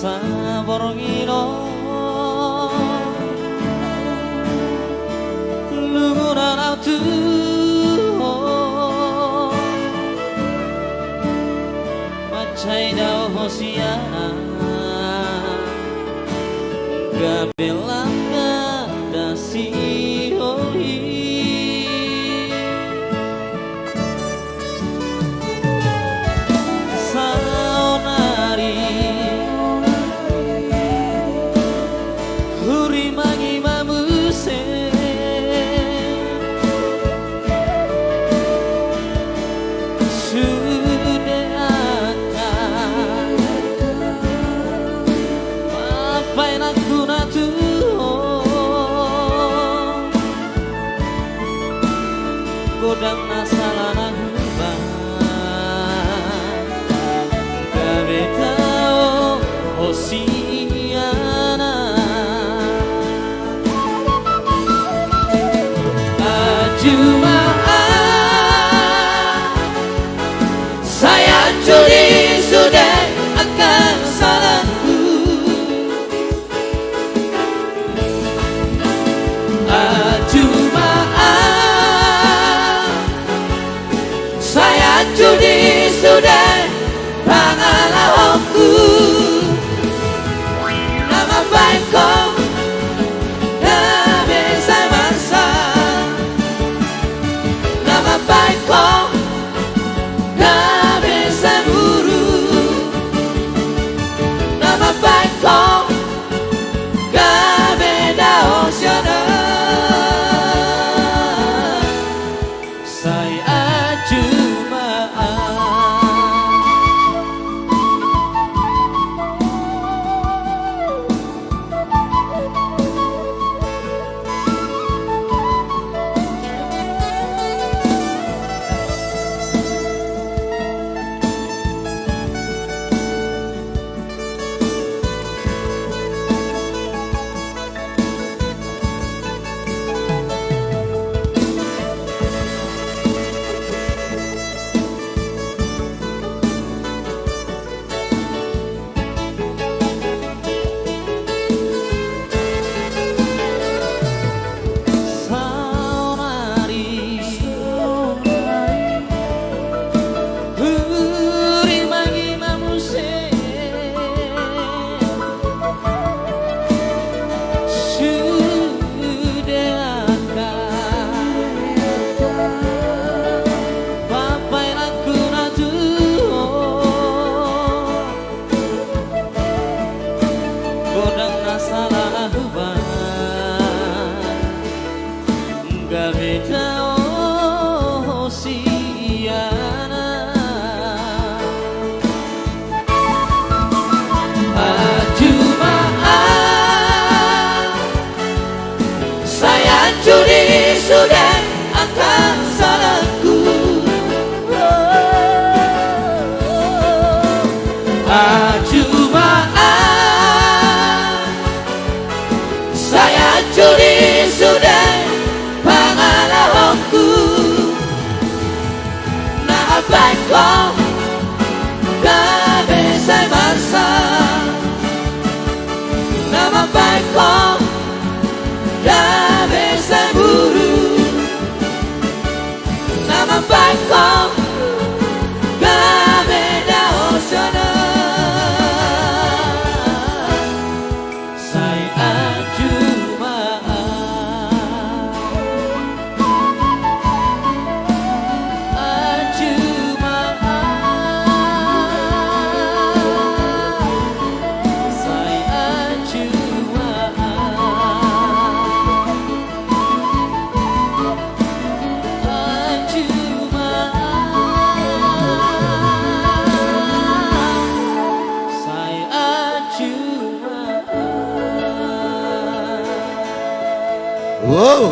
saborngino lungunan autu macai dao hosiana gabelanga dasi hoi saonari huri mangi mamuse sudah akan mapain aku natu godang nasalana hubang gabetao hosiana ajuma saya curi sudah akan salahku ajuma saya curi sudah bangalah aku nama baikku tak bisa masa nama baikku tak bisa buru nama baikku gak beda osyana saya cuma gabetao hosiana ajuma saya curi sudah akan salahku ajuma saya curi sudah baikku gak bisa masa nama baikku gak bisa buru nama baikku gak beda osyana saya cuma Wow.